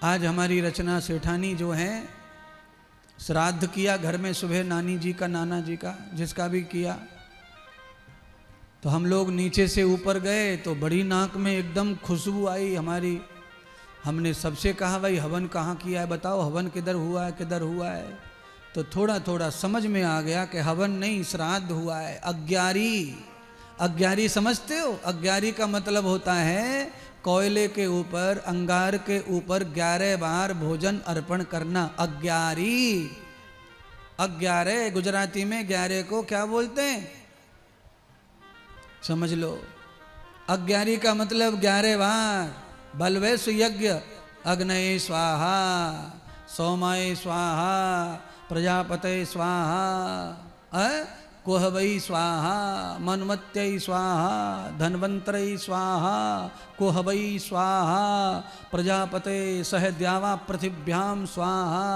आज हमारी रचना सेठानी जो है श्राद्ध किया घर में सुबह, नानी जी का, नाना जी का, जिसका भी किया। तो हम लोग नीचे से ऊपर गए तो बड़ी नाक में एकदम खुशबू आई हमारी। हमने सबसे कहा भाई हवन कहाँ किया है, बताओ हवन किधर हुआ है, किधर हुआ है। तो थोड़ा थोड़ा समझ में आ गया कि हवन नहीं, श्राद्ध हुआ है। अग्यारी, अग्यारी समझते हो? अग्यारी का मतलब होता है कोयले के ऊपर, अंगार के ऊपर 11 बार भोजन अर्पण करना। अग्यारी, अग्यारह गुजराती में 11 को क्या बोलते हैं समझ लो। अग्यारी का मतलब 11 बार। बलवेश यज्ञ, अग्नये स्वाहा, सोमाय स्वाहा, प्रजापते स्वाहा, कोहवई स्वाहा, मनमत्यै स्वाहा, धन्वंतरै स्वाहा, कोहवई स्वाहा, प्रजापते सह द्यावा पृथिव्याम स्वाहा,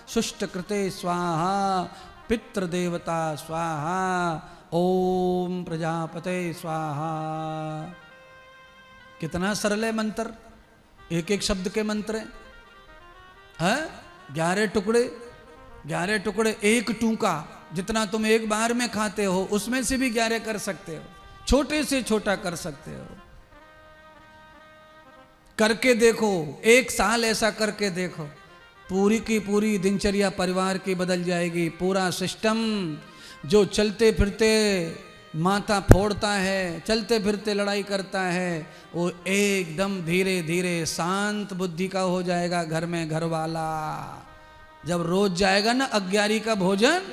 शुष्टकृते स्वाहा, पितृदेवता स्वाहा, ओम प्रजापते स्वाहा। कितना सरल है मंत्र, एक एक शब्द के मंत्र हैं। 11 टुकड़े, 11 टुकड़े, एक टूका जितना तुम एक बार में खाते हो उसमें से भी 11 कर सकते हो, छोटे से छोटा कर सकते हो। करके देखो, 1 साल ऐसा करके देखो, पूरी की पूरी दिनचर्या परिवार की बदल जाएगी। पूरा सिस्टम जो चलते फिरते माथा फोड़ता है, चलते फिरते लड़ाई करता है, वो एकदम धीरे धीरे शांत बुद्धि का हो जाएगा। घर में घर वाला जब रोज जाएगा ना अग्यारी का भोजन।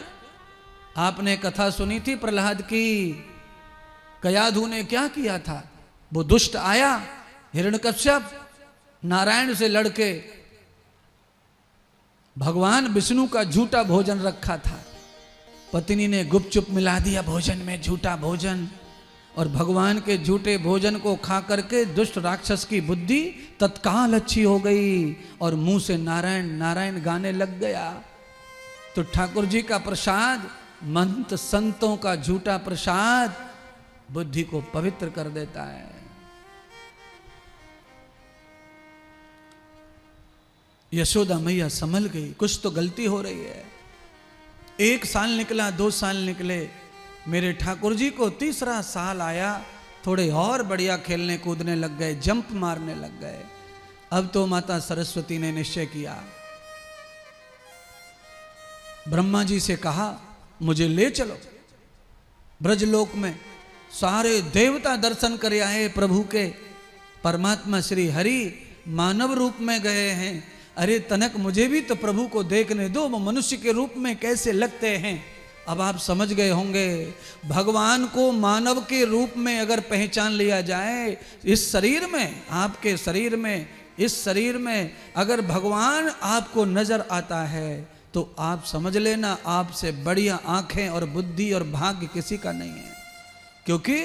आपने कथा सुनी थी प्रहलाद की, कयाधु ने क्या किया था? वो दुष्ट आया हिरण्यकश्यप, नारायण से लड़के, भगवान विष्णु का झूठा भोजन रखा था, पत्नी ने गुपचुप मिला दिया भोजन में झूठा भोजन, और भगवान के झूठे भोजन को खा करके दुष्ट राक्षस की बुद्धि तत्काल अच्छी हो गई और मुंह से नारायण नारायण गाने लग गया। तो ठाकुर जी का प्रसाद, मंत संतों का झूठा प्रसाद बुद्धि को पवित्र कर देता है। यशोदा मैया संभल गई, कुछ तो गलती हो रही है। 1 साल निकला, 2 साल निकले, मेरे ठाकुर जी को 3रा साल आया, थोड़े और बढ़िया खेलने कूदने लग गए, जंप मारने लग गए। अब तो माता सरस्वती ने निश्चय किया, ब्रह्मा जी से कहा मुझे ले चलो ब्रजलोक में। सारे देवता दर्शन कर आए प्रभु के, परमात्मा श्री हरि मानव रूप में गए हैं। अरे तनक मुझे भी तो प्रभु को देखने दो, वो मनुष्य के रूप में कैसे लगते हैं। अब आप समझ गए होंगे, भगवान को मानव के रूप में अगर पहचान लिया जाए, इस शरीर में, आपके शरीर में, इस शरीर में अगर भगवान आपको नजर आता है तो आप समझ लेना आपसे बढ़िया आंखें और बुद्धि और भाग्य किसी का नहीं है। क्योंकि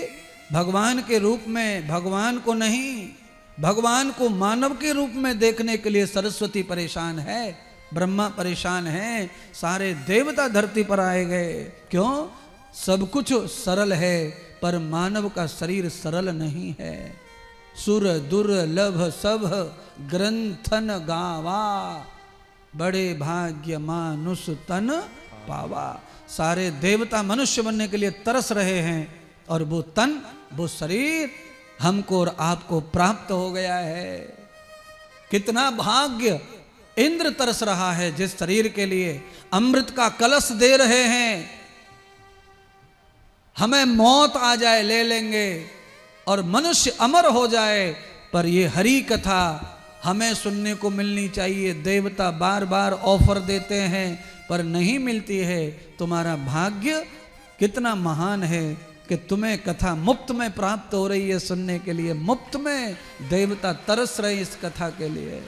भगवान के रूप में भगवान को नहीं, भगवान को मानव के रूप में देखने के लिए सरस्वती परेशान है, ब्रह्मा परेशान है, सारे देवता धरती पर आए गए। क्यों? सब कुछ सरल है पर मानव का शरीर सरल नहीं है। सुर दुर्लभ सब ग्रंथन गावा, बड़े भाग्य मानुष तन पावा। सारे देवता मनुष्य बनने के लिए तरस रहे हैं और वो तन, वो शरीर हमको और आपको प्राप्त हो गया है। कितना भाग्य! इंद्र तरस रहा है जिस शरीर के लिए, अमृत का कलश दे रहे हैं। हमें मौत आ जाए ले लेंगे और मनुष्य अमर हो जाए, पर ये हरि कथा हमें सुनने को मिलनी चाहिए। देवता बार बार ऑफर देते हैं पर नहीं मिलती है। तुम्हारा भाग्य कितना महान है कि तुम्हें कथा मुफ्त में प्राप्त हो रही है सुनने के लिए। मुफ्त में देवता तरस रहे इस कथा के लिए।